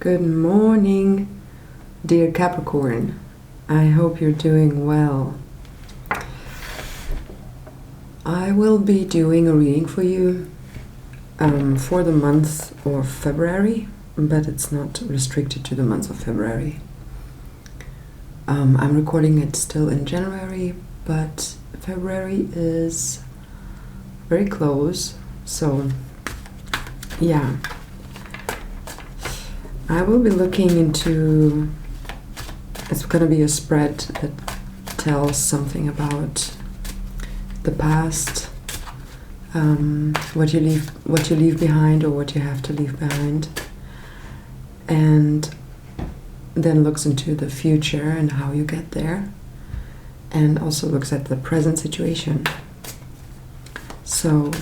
Good morning, dear Capricorn. I hope you're doing well. I will be doing a reading for you for the month of February, but it's not restricted to the month of February. I'm recording it still in January, but February is very close, so yeah. I will be looking into, it's going to be a spread that tells something about the past, what you leave behind or what you have to leave behind, and then looks into the future and how you get there, and also looks at the present situation. So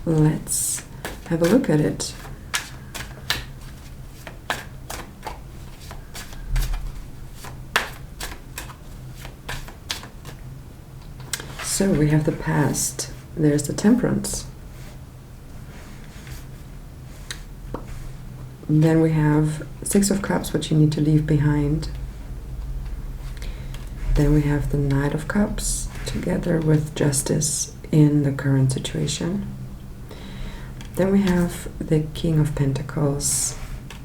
let's have a look at it. So we have the past, there's the Temperance. Then we have Six of Cups, what you need to leave behind. Then we have the Knight of Cups, together with Justice in the current situation. Then we have the King of Pentacles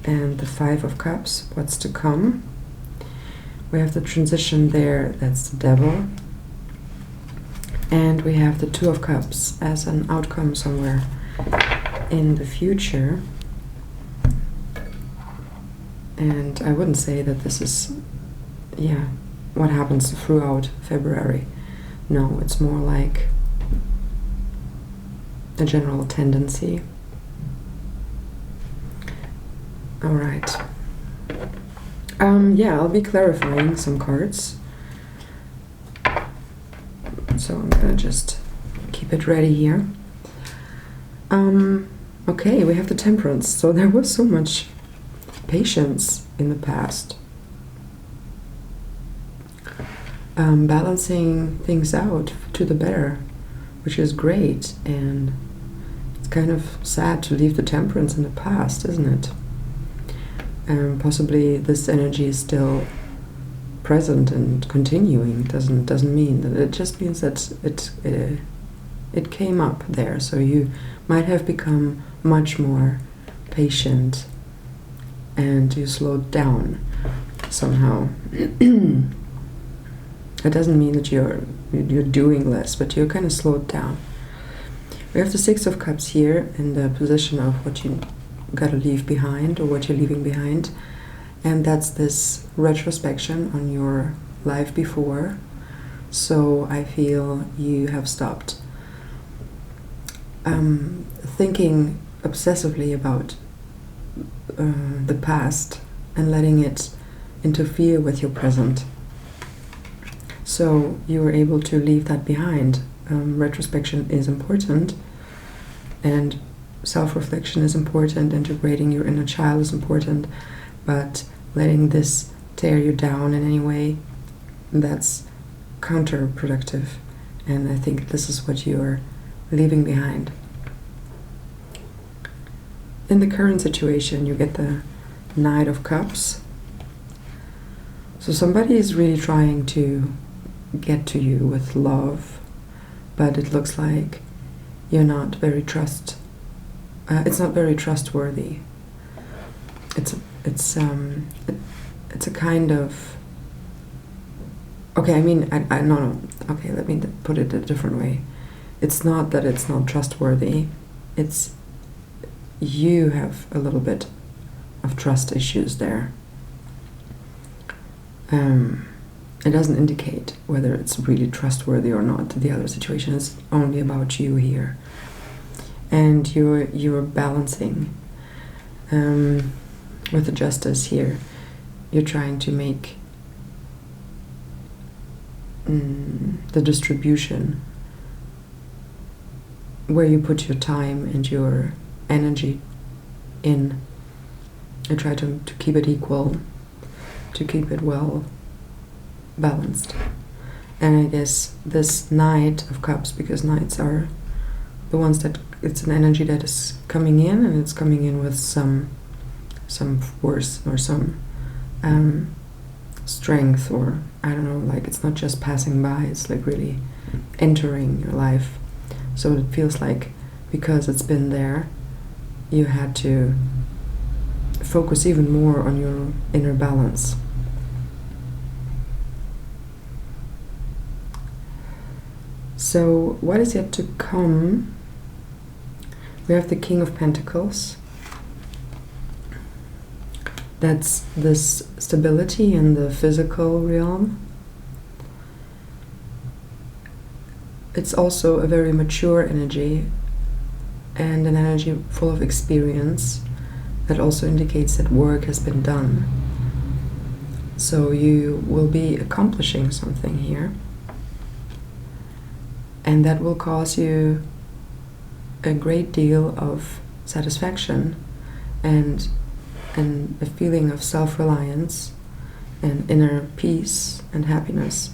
and the Five of Cups, what's to come. We have the transition there, that's the Devil. And we have the Two of Cups as an outcome somewhere in the future. And I wouldn't say that this is, what happens throughout February. No, it's more like a general tendency. All right. I'll be clarifying some cards. So I'm gonna just keep it ready here. Okay, we have the Temperance. So there was so much patience in the past. Balancing things out to the better, which is great. And it's kind of sad to leave the Temperance in the past, isn't it? Possibly this energy is still present and continuing. Doesn't mean that, it just means that it came up there, so you might have become much more patient and you slowed down somehow. It doesn't mean that you're doing less, but you're kind of slowed down. We have the Six of Cups here in the position of what you gotta leave behind or what you're leaving behind. And that's this retrospection on your life before. So I feel you have stopped thinking obsessively about the past and letting it interfere with your present. So you were able to leave that behind. Retrospection is important, and self-reflection is important, integrating your inner child is important, but letting this tear you down in any way, that's counterproductive. And I think this is what you're leaving behind. In the current situation, you get the Knight of Cups. So somebody is really trying to get to you with love, but it looks like you're not very it's not very trustworthy. It's a kind of, okay, no, okay, let me put it a different way. It's not that it's not trustworthy, it's you have a little bit of trust issues there. It doesn't indicate whether it's really trustworthy or not. The other situation is only about you here. And you're balancing with the Justice here. You're trying to make the distribution where you put your time and your energy in. You try to keep it equal, to keep it well balanced. And I guess this Knight of Cups, because Knights are the ones that, it's an energy that is coming in, and it's coming in with some some force or some strength, or I don't know, like it's not just passing by, it's like really entering your life. So it feels like because it's been there, you had to focus even more on your inner balance. So what is yet to come? We have the King of Pentacles. That's this stability in the physical realm. It's also a very mature energy, and an energy full of experience that also indicates that work has been done. So you will be accomplishing something here, and that will cause you a great deal of satisfaction and a feeling of self-reliance and inner peace and happiness.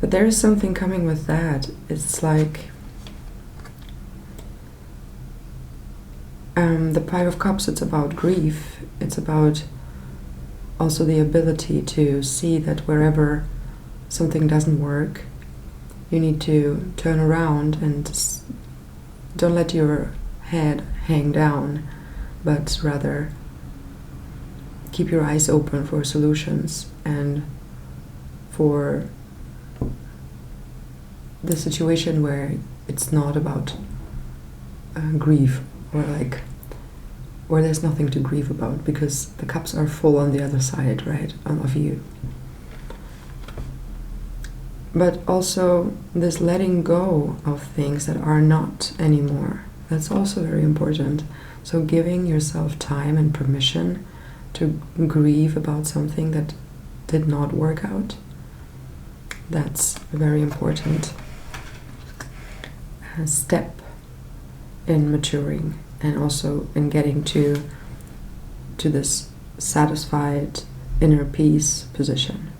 But there is something coming with that. It's like the Five of Cups, it's about grief. It's about also the ability to see that wherever something doesn't work, you need to turn around and don't let your head hang down, but rather keep your eyes open for solutions and for the situation where it's not about grief, or like where there's nothing to grieve about, because the cups are full on the other side, right, of you. But also this letting go of things that are not anymore. That's also very important. So giving yourself time and permission to grieve about something that did not work out. That's a very important step in maturing, and also in getting to this satisfied inner peace position.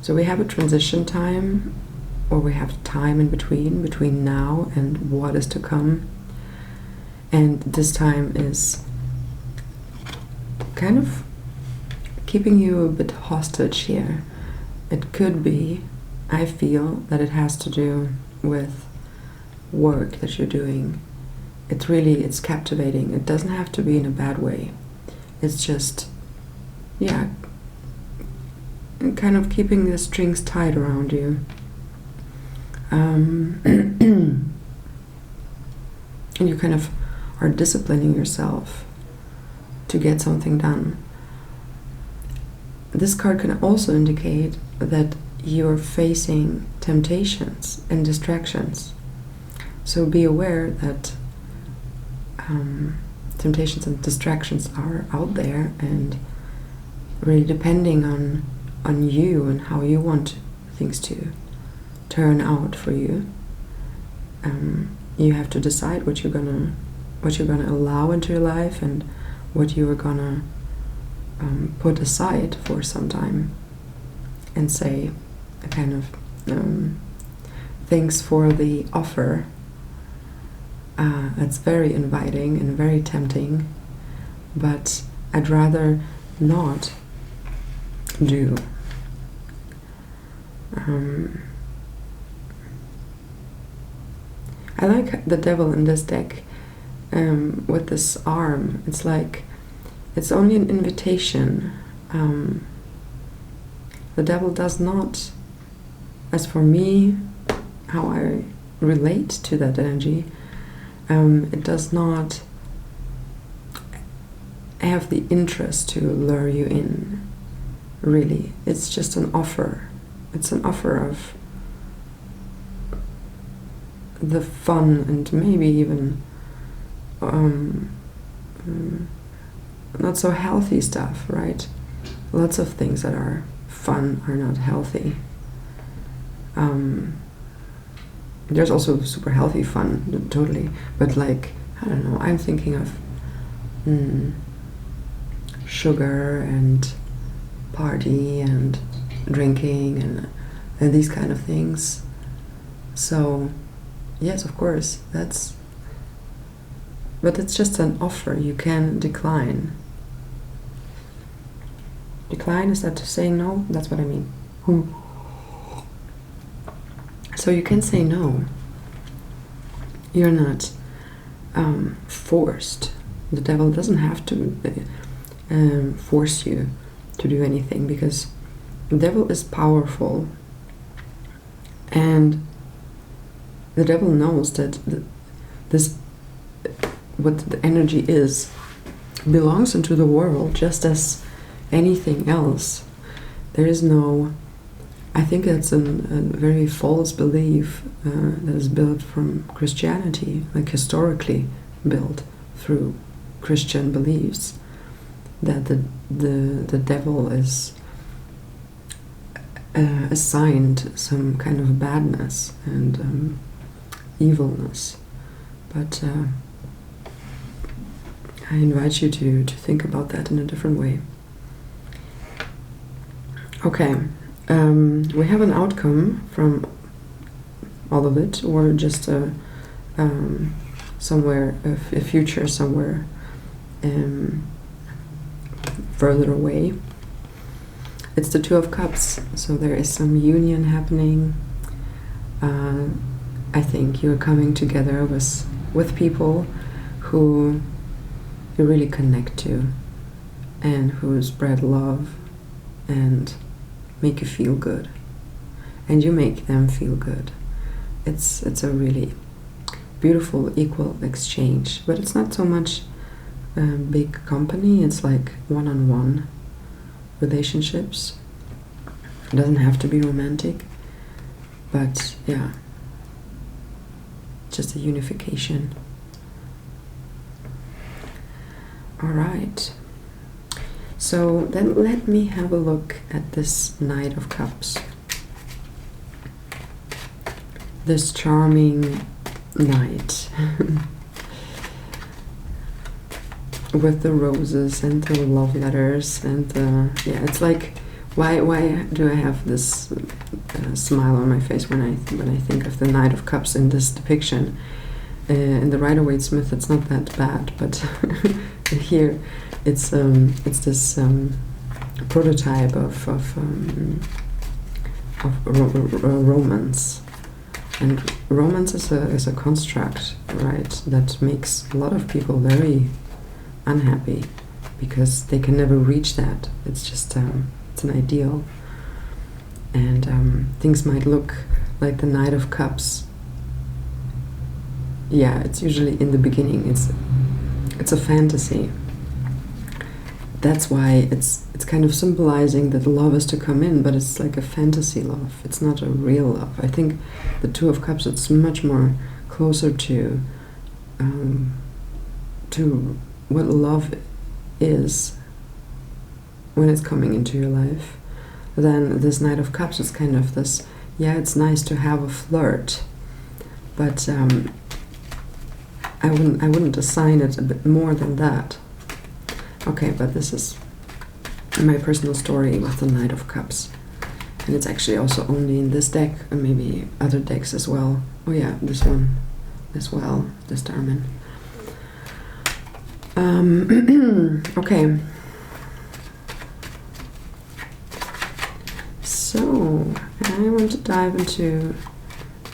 So we have a transition time, or we have time in between now and what is to come. And this time is kind of keeping you a bit hostage here. It could be, I feel, that it has to do with work that you're doing. It's captivating. It doesn't have to be in a bad way. It's just, yeah, kind of keeping the strings tied around you. And you kind of are disciplining yourself to get something done. This card can also indicate that you're facing temptations and distractions. So be aware that temptations and distractions are out there, and really depending on you and how you want things to turn out for you. You have to decide what you're gonna allow into your life and what you are gonna put aside for some time, and say a kind of thanks for the offer. It's very inviting and very tempting, but I'd rather not do. I like the devil in this deck with this arm. It's like it's only an invitation. The devil does not, as for me, how I relate to that energy, it does not have the interest to lure you in, really. It's just an offer. It's an offer of the fun and maybe even not so healthy stuff, right? Lots of things that are fun are not healthy. There's also super healthy fun, totally, but like, I don't know, I'm thinking of sugar and party and drinking and these kind of things. So yes, of course, that's But it's just an offer. You can decline. Decline, is that saying no? That's what I mean. So you can say no. You're not forced. The devil doesn't have to force you to do anything, because the devil is powerful, and the devil knows that this, what the energy is, belongs into the world just as anything else. There is no, I think that's a very false belief that is built from Christianity, like historically built through Christian beliefs, that the devil is assigned some kind of badness and evilness. But I invite you to think about that in a different way. Okay, we have an outcome from all of it, or just somewhere, a future somewhere further away. It's the Two of Cups, so there is some union happening. I think you're coming together with people who you really connect to, and who spread love and make you feel good, and you make them feel good. It's a really beautiful, equal exchange, but it's not so much big company. It's like one-on-one relationships. It doesn't have to be romantic, but yeah, just a unification. All right. So then let me have a look at this Knight of Cups. This charming knight with the roses and the love letters, and yeah, it's like, why do I have this smile on my face when I think of the Knight of Cups in this depiction? In the Rider-Waite-Smith, it's not that bad, but here it's this prototype of romance, and romance is a construct, right, that makes a lot of people very unhappy because they can never reach that. It's just it's an ideal, and things might look like the Knight of Cups. Yeah, it's usually in the beginning. It's a fantasy. That's why it's kind of symbolizing that love is to come in, but it's like a fantasy love. It's not a real love. I think the Two of Cups, it's much more closer to what love is when it's coming into your life. Then this Knight of Cups is kind of this, yeah, it's nice to have a flirt, but I wouldn't assign it a bit more than that. Okay, but this is my personal story with the Knight of Cups, and it's actually also only in this deck, and maybe other decks as well. Oh yeah, this one as well, this Darman. Okay. So, I want to dive into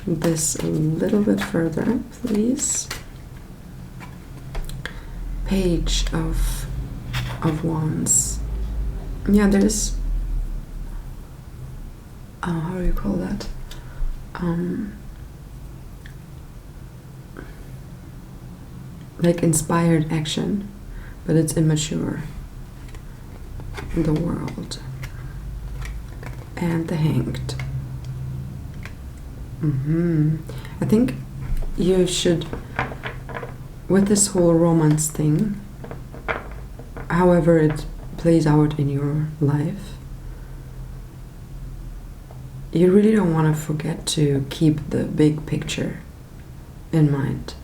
this a little bit further, please. Page of Wands. Yeah, there's how do you call that? Like inspired action, but it's immature. The World and the Hanged. I think you should, with this whole romance thing, however it plays out in your life, you really don't want to forget to keep the big picture in mind.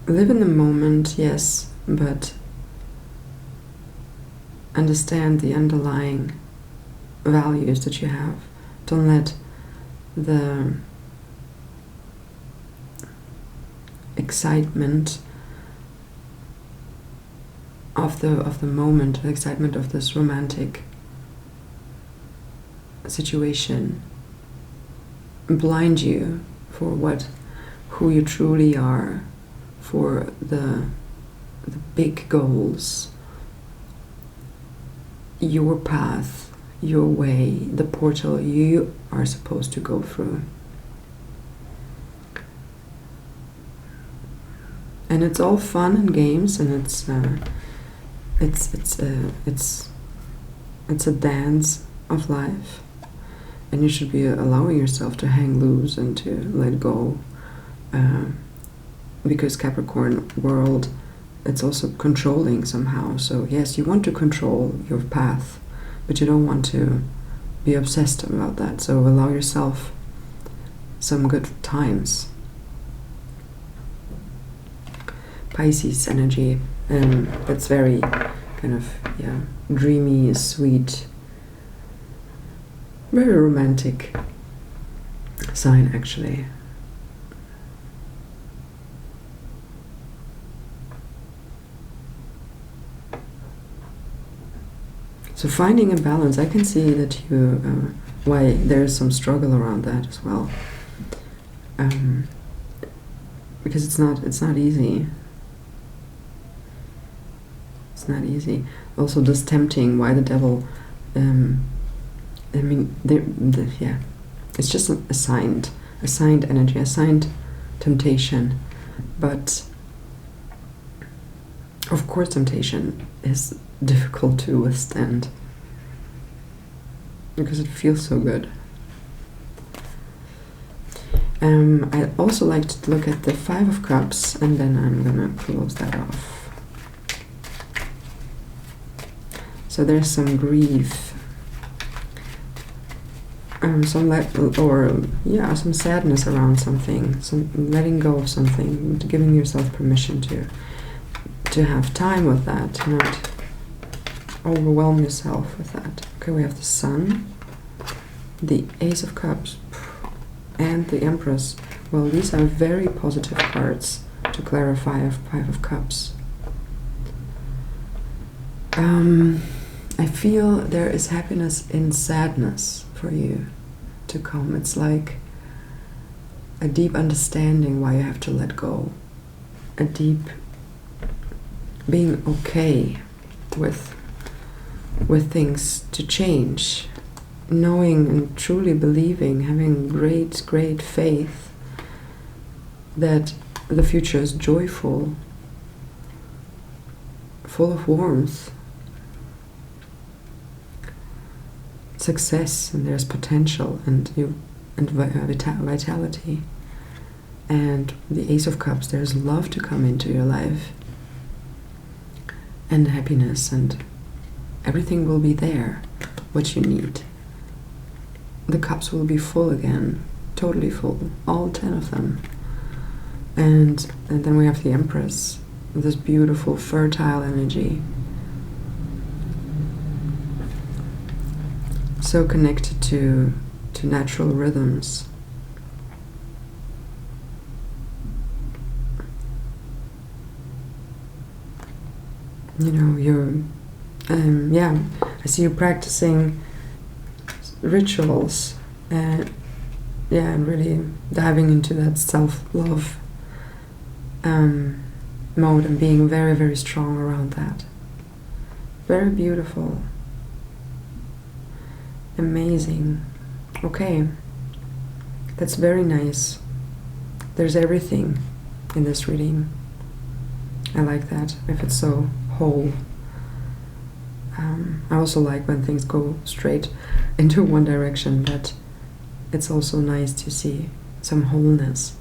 Live in the moment, yes, but understand the underlying values that you have. Don't let the excitement of the moment, the excitement of this romantic situation, blind you for who you truly are, for the big goals, your path, your way, the portal you are supposed to go through. And it's all fun and games, and it's a dance of life, and you should be allowing yourself to hang loose and to let go, because Capricorn world, it's also controlling somehow. So yes, you want to control your path, but you don't want to be obsessed about that. So allow yourself some good times. Pisces energy, that's very kind of, dreamy, sweet, very romantic sign actually. So finding a balance, I can see that you, why there is some struggle around that as well, because it's not easy. It's not easy. Also, this tempting. Why the devil? I mean, it's just assigned energy, assigned temptation. But of course, temptation is difficult to withstand because it feels so good. I also like to look at the Five of Cups, and then I'm gonna close that off. So there's some grief, some sadness around something, some letting go of something, giving yourself permission to have time with that, not overwhelm yourself with that. Okay, we have the Sun, the Ace of Cups, and the Empress. Well, these are very positive cards to clarify a Five of Cups. I feel there is happiness in sadness for you to come. It's like a deep understanding why you have to let go. A deep being okay with things to change. Knowing and truly believing, having great faith that the future is joyful, full of warmth, success, and there's potential and vitality. And the Ace of Cups, there's love to come into your life, and happiness, and everything will be there, what you need. The cups will be full again, totally full, all 10 of them. And then we have the Empress, this beautiful, fertile energy. So connected to natural rhythms. You know, I see you practicing rituals, and really diving into that self-love mode and being very, very strong around that. Very beautiful. Amazing. Okay. That's very nice. There's everything in this reading. I like that, if it's so whole. I also like when things go straight into one direction, but it's also nice to see some wholeness.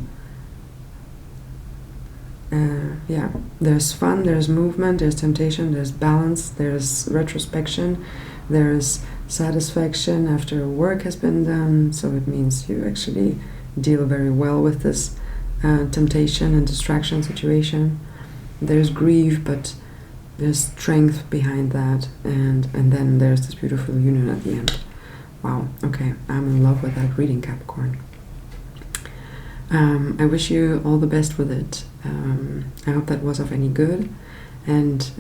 There's fun, there's movement, there's temptation, there's balance, there's retrospection, there's satisfaction after work has been done, so it means you actually deal very well with this temptation and distraction situation. There's grief, but there's strength behind that, and then there's this beautiful union at the end. Wow, okay, I'm in love with that reading, Capricorn. I wish you all the best with it. I hope that was of any good, and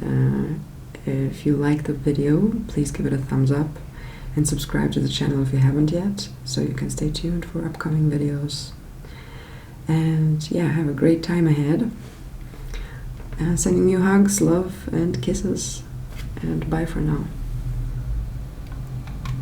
if you like the video, please give it a thumbs up and subscribe to the channel if you haven't yet, so you can stay tuned for upcoming videos. And yeah, have a great time ahead. Sending you hugs, love, and kisses, and bye for now.